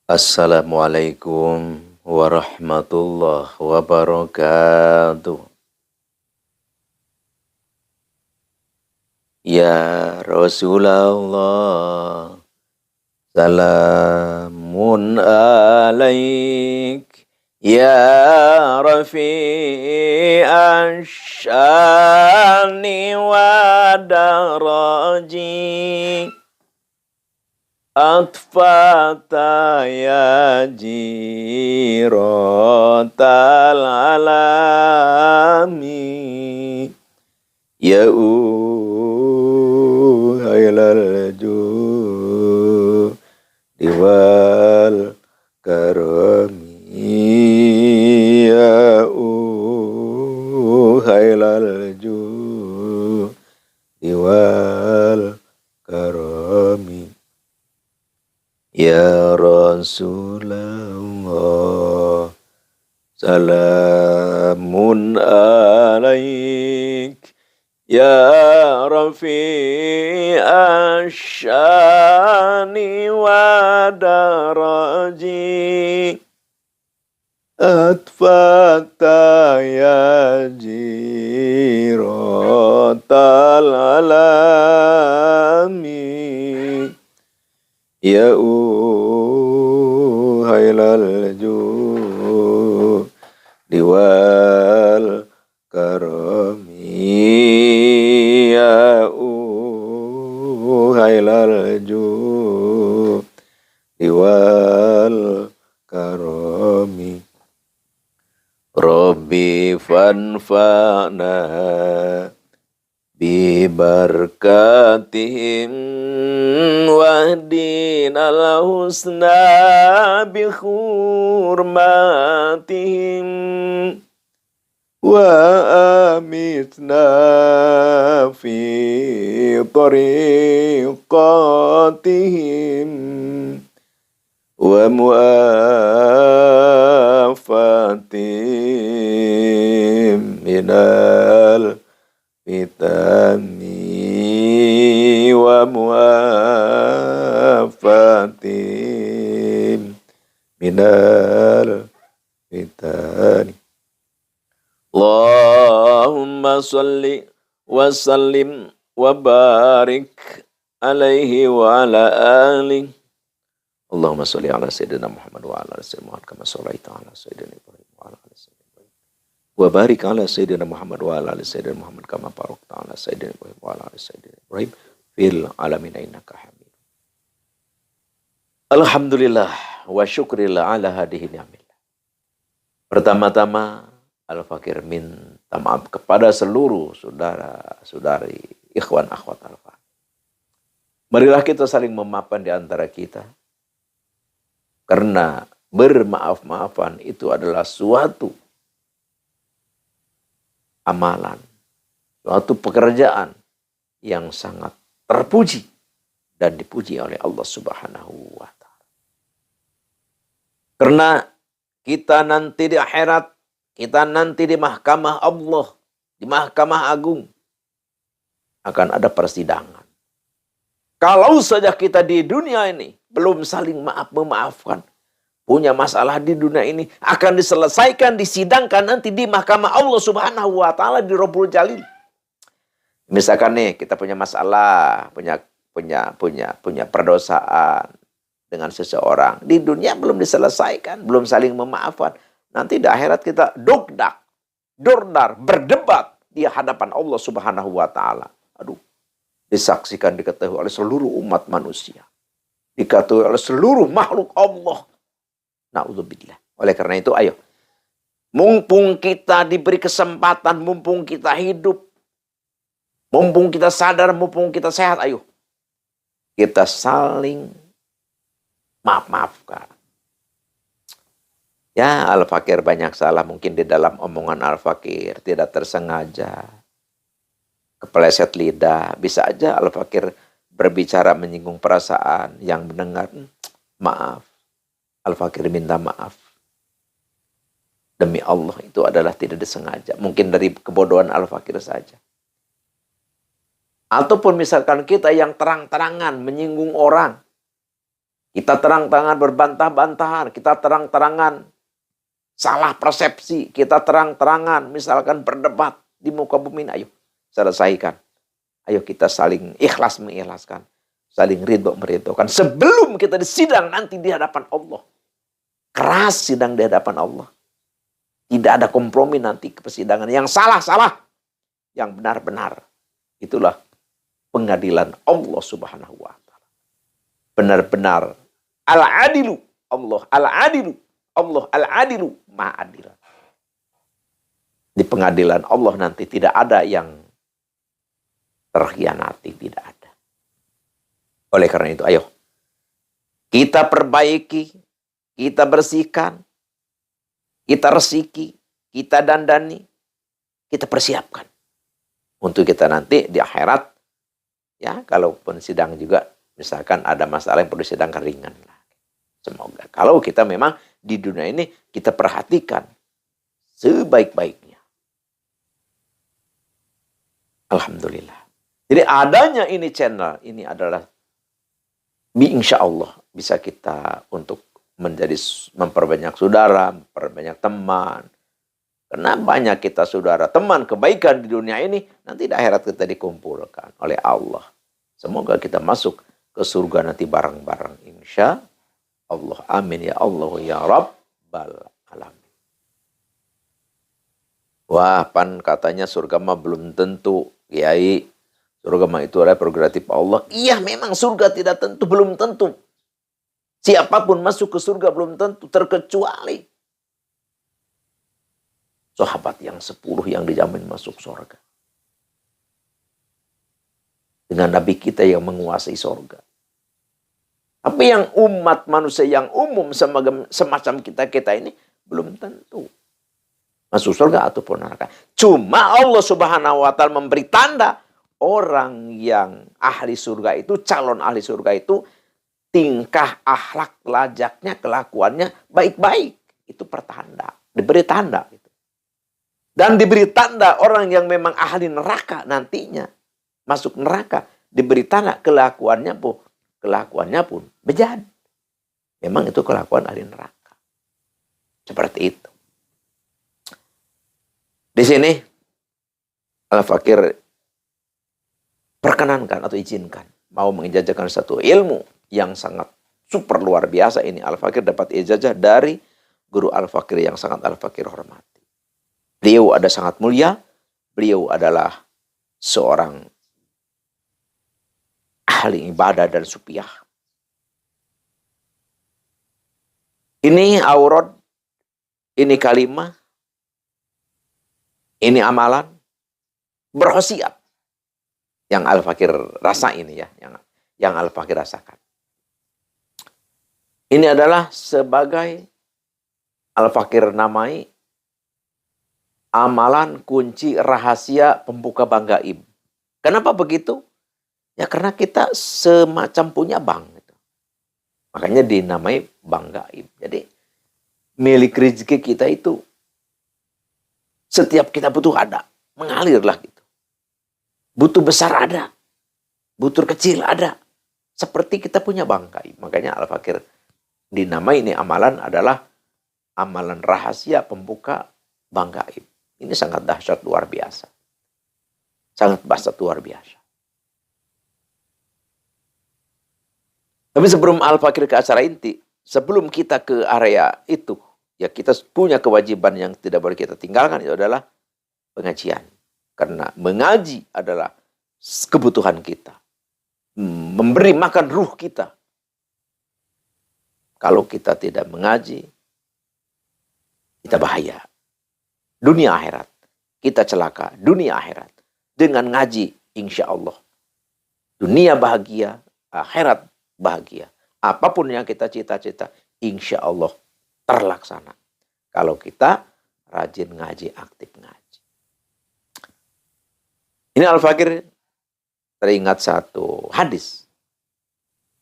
Assalamualaikum warahmatullahi wabarakatuh. Ya Rasulullah, salamun alaik. Ya Rafi'ash syani wa daraji. Atfata ya jirotal alami. Ya hailal judi wal karami. Ya hailal judi wal karami. Ya Rasulullah, salamun alaik. Ya Rafi'ash syani wa daraji. Atfata ya jirotal alami. Ya hailal judi wal karami. Ya hailal judi wal karami. Rabbi fanfa'na bibarkatihim wahdinal husna bi hurmatihim wa amitna fi tariqatihim wa muafatim minal fitani wa muafatim minal fitani. Allahumma salli wa sallim wa barik alaihi wa ala alihi. Allahumma salli ala sayyidina Muhammad wa ala ali sayyidina Muhammad kama shallaita ala sayyidina Ibrahim wa ala ali sayyidina Ibrahim. Wa barik ala sayyidina Muhammad wa ala ali sayyidina Muhammad kama barakta ala sayyidina Ibrahim wa ala ali sayyidina Ibrahim fil alamin innaka Hamid. Alhamdulillah wa syukrillah ala hadihi ni'amillah. Pertama-tama Al-Fakir minta maaf kepada seluruh saudara-saudari, ikhwan akhwat Al-Fakir. Marilah kita saling memaafkan di antara kita. Karena bermaaf-maafan itu adalah suatu amalan, suatu pekerjaan yang sangat terpuji dan dipuji oleh Allah Subhanahu wa Ta'ala. Karena kita nanti di akhirat, kita nanti di mahkamah Allah, di mahkamah agung, akan ada persidangan. Kalau saja kita di dunia ini belum saling memaafkan, punya masalah di dunia ini, akan diselesaikan, disidangkan nanti di mahkamah Allah Subhanahu wa Ta'ala di Rabbul Jalil. Misalkan nih kita punya masalah, punya perdosaan dengan seseorang, di dunia belum diselesaikan, belum saling memaafkan. Nanti di akhirat kita dordar, berdebat di hadapan Allah Subhanahu wa Ta'ala. Aduh, disaksikan, diketahui oleh seluruh umat manusia, diketahui oleh seluruh makhluk Allah. Na'udzubillah. Oleh karena itu, ayo, mumpung kita diberi kesempatan, mumpung kita hidup, mumpung kita sadar, mumpung kita sehat, ayo, kita saling maaf-maafkan. Ya, Al-Fakir banyak salah mungkin di dalam omongan Al-Fakir, tidak tersengaja, kepeleset lidah. Bisa aja Al-Fakir berbicara menyinggung perasaan yang mendengar. Maaf, Al-Fakir minta maaf. Demi Allah, itu adalah tidak disengaja. Mungkin dari kebodohan Al-Fakir saja. Ataupun misalkan kita yang terang-terangan menyinggung orang, Kita terang-terangan berbantah-bantahan, kita terang-terangan salah persepsi, kita terang-terangan misalkan berdebat di muka bumi. Ayo selesaikan. Ayo kita saling ikhlas mengikhlaskan, saling ridho meridhokan. Sebelum kita disidang nanti di hadapan Allah. Keras sidang di hadapan Allah. Tidak ada kompromi nanti ke persidangan. Yang salah-salah, yang benar-benar. Itulah pengadilan Allah Subhanahu wa Ta'ala. Benar-benar al-adilu Allah, al-adilu Allah, al-adilu ma'adil. Di pengadilan Allah nanti tidak ada yang terkhianati, tidak ada. Oleh karena itu, ayo kita perbaiki, kita bersihkan, kita resiki, kita dandani, kita persiapkan untuk kita nanti di akhirat, ya, kalaupun sidang juga, misalkan ada masalah yang perlu sidangkan ringan lah. Semoga kalau kita memang di dunia ini kita perhatikan sebaik-baiknya. Alhamdulillah. Jadi adanya ini channel ini adalah insya Allah bisa kita untuk memperbanyak saudara, memperbanyak teman. Karena banyak kita saudara, teman, kebaikan di dunia ini, nanti di akhirat kita dikumpulkan oleh Allah. Semoga kita masuk ke surga nanti bareng-bareng. Insya Allah. Amin ya Allah ya Rabbal Alamin. Wah, pan katanya surga mah belum tentu. Kiai, surga mah itu adalah prerogatif Allah. Iya, memang surga tidak tentu, belum tentu. Siapapun masuk ke surga belum tentu, terkecuali sahabat yang 10 yang dijamin masuk surga. Dengan Nabi kita yang menguasai surga. Tapi yang umat manusia yang umum semacam kita ini belum tentu masuk surga ataupun neraka. Cuma Allah Subhanahu wa Ta'ala memberi tanda orang yang ahli surga itu, calon ahli surga itu, tingkah, akhlak, lajaknya, kelakuannya baik-baik. Itu pertanda. Diberi tanda. Dan diberi tanda orang yang memang ahli neraka nantinya. Masuk neraka. Diberi tanda kelakuannya pun bejat. Memang itu kelakuan ahli neraka. Seperti itu. Di sini Al-Fakir perkenankan atau izinkan mau mengijazakan satu ilmu yang sangat super luar biasa ini. Al-Fakir dapat ijazah dari guru Al-Fakir yang sangat Al-Fakir hormati. Beliau ada sangat mulia. Beliau adalah seorang ahli ibadah dan supiah. Ini aurat, ini kalimah, ini amalan, berkhasiat. Yang Al-Fakir rasa ini ya, yang Al-Fakir rasakan. Ini adalah sebagai Al-Fakir namai amalan kunci rahasia pembuka bank gaib. Kenapa begitu? Ya karena kita semacam punya bank. Gitu. Makanya dinamai bank gaib. Jadi milik rezeki kita itu setiap kita butuh ada. Mengalirlah gitu. Butuh besar ada. Butuh kecil ada. Seperti kita punya bank gaib. Makanya Al-Fakir dinamai ini amalan adalah amalan rahasia pembuka bank gaib. Ini sangat dahsyat luar biasa. Sangat dahsyat luar biasa. Tapi sebelum Al-Fakir ke acara inti, sebelum kita ke area itu, ya kita punya kewajiban yang tidak boleh kita tinggalkan, itu adalah pengajian. Karena mengaji adalah kebutuhan kita. Memberi makan ruh kita. Kalau kita tidak mengaji, kita bahaya. Dunia akhirat. Kita celaka. Dunia akhirat. Dengan ngaji, insya Allah. Dunia bahagia, akhirat bahagia. Apapun yang kita cita-cita, insya Allah terlaksana. Kalau kita rajin ngaji, aktif ngaji. Ini Al-Fakir teringat satu hadis.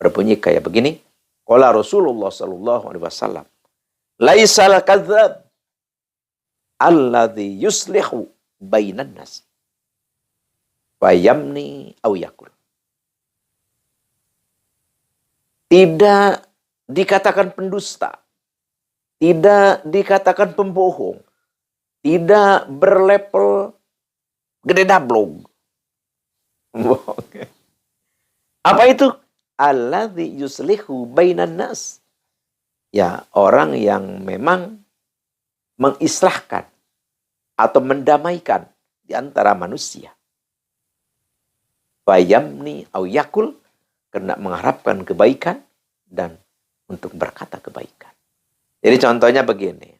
Berbunyi kayak begini. Qala Rasulullah sallallahu alaihi wasallam, "Laisal kadzdzab alladzi yuslihu bainan nas fayamni aw yakul." Tidak dikatakan pendusta, tidak dikatakan pembohong, tidak berlevel gede dablog. Apa itu? Alladzi yuslihu bainan nas. Ya, orang yang memang mengislahkan atau mendamaikan di antara manusia. Fayamni au yakul, kena mengharapkan kebaikan dan untuk berkata kebaikan. Jadi contohnya begini.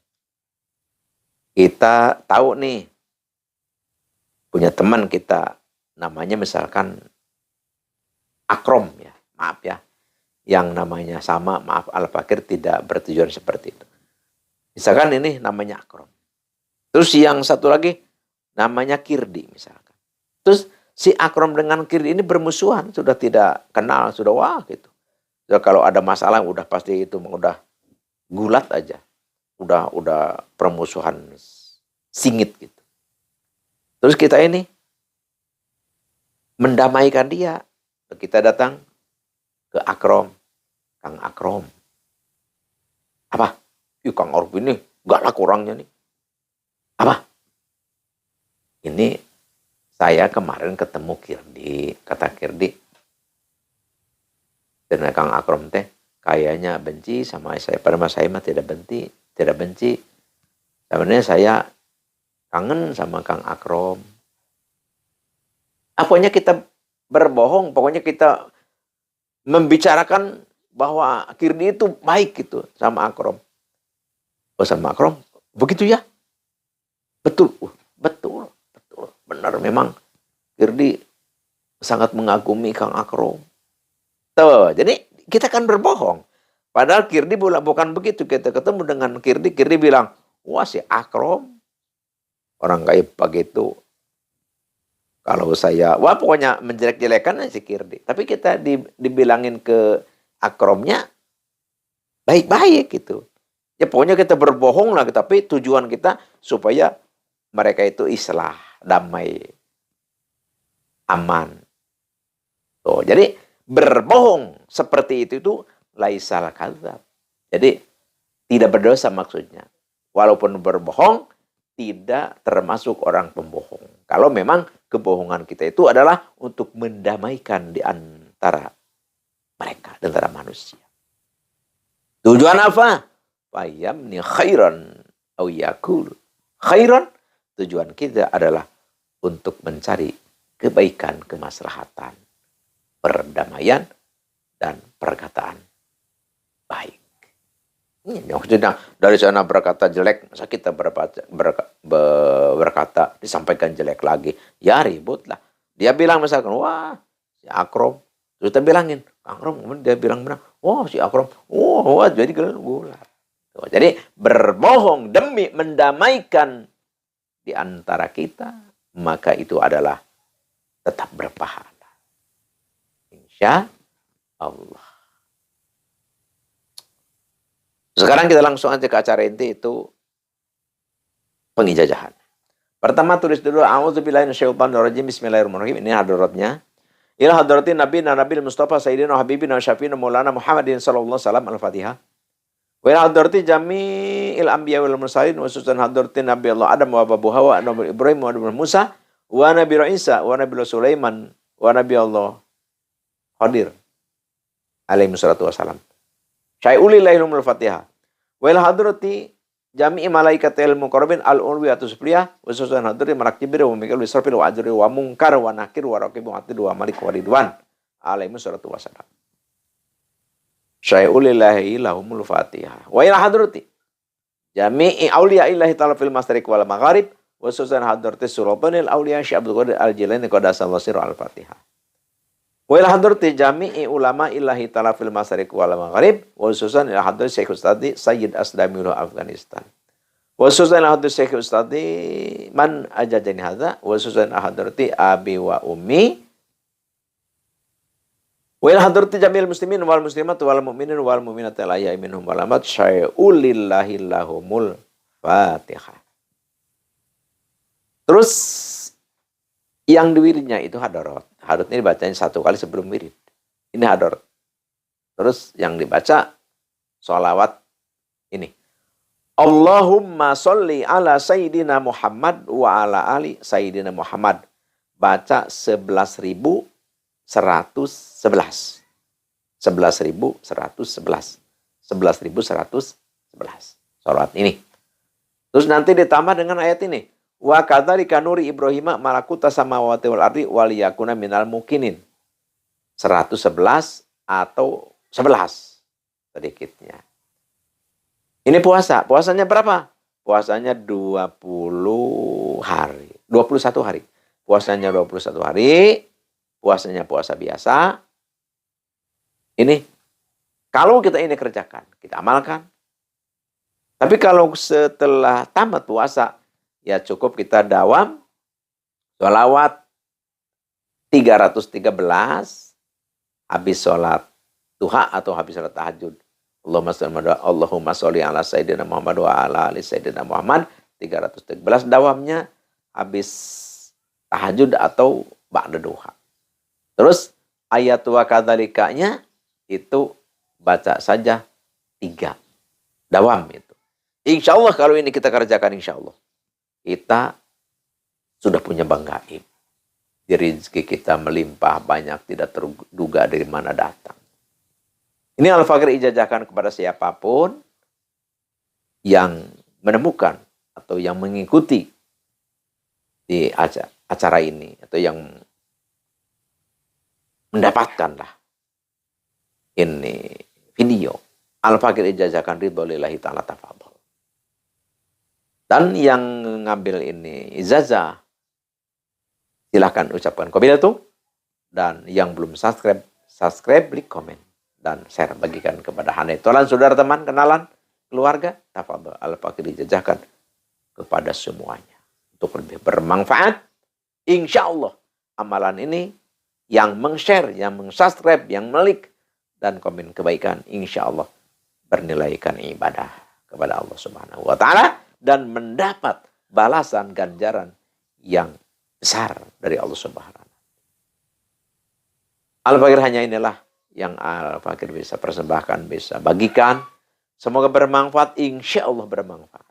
Kita tahu nih, punya teman kita, namanya misalkan Akrom ya, maaf ya. Yang namanya sama, maaf Al-Fakir tidak bertujuan seperti itu. Misalkan ini namanya Akrom. Terus yang satu lagi namanya Kirdi misalkan. Terus si Akrom dengan Kirdi ini bermusuhan, sudah tidak kenal, sudah wah gitu. Sudah kalau ada masalah udah pasti itu udah gulat aja. Udah permusuhan singit gitu. Terus kita ini mendamaikan dia. Kita datang ke Akrom. Kang Akrom. Apa? Kang Akrom ini galak orangnya nih. Apa? Ini saya kemarin ketemu Kirdi. Kata Kirdi. Dan Kang Akrom teh kayaknya benci sama saya. Padahal saya mah tidak benci. Sebenarnya saya kangen sama Kang Akrom. Pokoknya kita berbohong, pokoknya kita membicarakan bahwa Kirdi itu baik gitu sama Akrom. Oh sama Akrom, begitu ya? Betul. Benar memang Kirdi sangat mengagumi Kang Akrom. Tuh, jadi kita kan berbohong. Padahal Kirdi bukan begitu. Kita ketemu dengan Kirdi bilang, wah si Akrom orang kayak begitu. Kalau saya, wah pokoknya menjelek-jelekan si Kirdi. Tapi kita dibilangin ke Akromnya baik-baik gitu. Ya pokoknya kita berbohong lah, tapi tujuan kita supaya mereka itu islah, damai, aman. Tuh, jadi berbohong seperti itu laisal kadzab. Jadi tidak berdosa maksudnya. Walaupun berbohong, tidak termasuk orang pembohong. Kalau memang kebohongan kita itu adalah untuk mendamaikan di antara mereka, di antara manusia. Tujuan apa? Fayamni khairan au yakul. Khairan, tujuan kita adalah untuk mencari kebaikan, kemaslahatan, perdamaian, dan perkataan baik. Maksudnya dari sana berkata jelek, masa kita berkata disampaikan jelek lagi, ya ribut lah. Dia bilang misalkan, wah si Akrom, terus kita bilangin, Akrom, dia bilang benar, wah si Akrom, wah jadi gulat. Jadi berbohong demi mendamaikan di antara kita, maka itu adalah tetap berpahala. Insya Allah. Sekarang kita langsung aja ke acara inti, itu pengijazahan. Pertama tulis dulu a'udzubillahi minasyaitonirrajim, bismillahirrahmanirrahim. Ini hadaratnya. Ila hadaratin Nabi Mustafa Sayyidina Habibina Syafiina Maulana Muhammadin sallallahu alaihi wasallam Al-Fatihah. Wa ila hadarati jami'il anbiya wal mursalin wa susan hadaratin Nabi Allah Adam wa Abu Hawa Nabi Ibrahim wa Nabi Musa wa Nabi Isa wa Nabi Sulaiman wa Nabi Allah Qadir alaihi salatu wasalam. Syai'ulillahil Fatihah. Wa ila hadarati jami'i malaikatil muqarrabin al-ulwiyatus subliyah wa susan hadarati malak jibril wa mikal wisrafil wa ajri wa munkar wa nakir wa raqib wa atid wa malik wa ridwan alaihi salatu wasalam. Syai'ulillahi lahumul fatihah. Wa ila hadrati jami'i awliya'illahi ta'ala fil masyriq wal magharib wa susan hadrati surabanil awliya Syekh Abdul Qadir al-Jilani qaddasallahu sirra al-Fatihah. Wa ila hadrati jami'i ulama'illahi ta'ala fil masyriq wal magharib wa susan ila hadrati Syekh Ustadi Sayyid Asdami Afghanistan. Wa susan ila hadrati Syekh Ustadi man ajajani hadza wa susan ila hadrati abi wa ummi. Wa ila hadrati jamil muslimin wal muslimat wal mu'minin wal mu'minat la ya minhum wal amat syai'ulillahi lahumul fatihah. Terus yang diwiridnya itu hadarat. Hadarat ini bacanya satu kali sebelum wirid. Ini hadarat. Terus yang dibaca sholawat ini. Allahumma sholli ala Sayyidina Muhammad wa ala ali Sayyidina Muhammad. Baca 11.111. 11.111. 11.111. Sholawat ini. Terus nanti ditambah dengan ayat ini. Wa kadzalika nuri Ibrahim malakuta samawati wal ardi waliyakuna minal mukinin. 111 atau 11 sedikitnya. Ini puasa. Puasanya berapa? Puasanya 20 hari. 21 hari. Puasanya 21 hari. Puasanya puasa biasa. Ini kalau kita ini kerjakan, kita amalkan. Tapi kalau setelah tamat puasa, ya cukup kita dawam sholawat 313 habis sholat duha atau habis sholat tahajud. Allahumma sholli ala Sayyidina Muhammad wa ala ali Sayyidina Muhammad. 313 dawamnya habis tahajud atau ba'da duha. Terus ayat wa kadzalikanya itu baca saja 3 dawam itu. Insya Allah kalau ini kita kerjakan, insya Allah kita sudah punya bank gaib. Rezeki kita melimpah banyak, tidak terduga dari mana datang. Ini Al-Fakir ijazahkan kepada siapapun yang menemukan atau yang mengikuti di acara ini atau yang mendapatkanlah ini video. Al-Fakir ijazahkan ridho lillahi ta'ala tafadhol. Dan yang ngambil ini ijazah, silahkan ucapkan qabilatu. Dan yang belum subscribe, klik komen. Dan share, bagikan kepada hanetolan, saudara, teman, kenalan, keluarga. Tafadhol, Al-Fakir ijazahkan kepada semuanya. Untuk lebih bermanfaat, insya Allah amalan ini yang meng-share, yang meng-subscribe, yang melik, dan komen kebaikan, insya Allah bernilaikan ibadah kepada Allah Subhanahu wa Ta'ala. Dan mendapat balasan ganjaran yang besar dari Allah Subhanahu wa Ta'ala. Al-Fakir hanya inilah yang Al-Fakir bisa persembahkan, bisa bagikan. Semoga bermanfaat, insya Allah bermanfaat.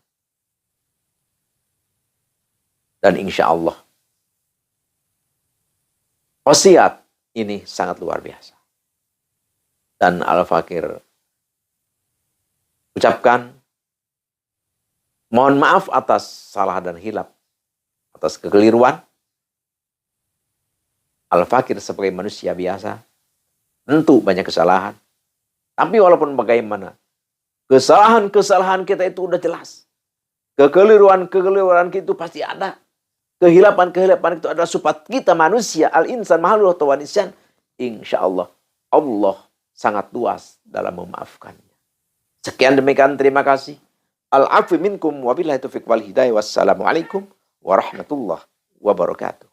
Dan insya Allah wasiat ini sangat luar biasa. Dan Al-Fakir ucapkan mohon maaf atas salah dan hilaf, atas kekeliruan. Al-Fakir sebagai manusia biasa, tentu banyak kesalahan. Tapi walaupun bagaimana, kesalahan-kesalahan kita itu udah jelas. Kekeliruan-kekeliruan kita itu pasti ada. Kehilapan-kehilapan itu adalah sifat kita manusia. Al-insan mahluk tawanisyan. Insya Allah, Allah sangat luas dalam memaafkannya. Sekian demikian, terima kasih. Al-afu minkum wabillahi taufiq wal hidayah. Wassalamualaikum warahmatullahi wabarakatuh.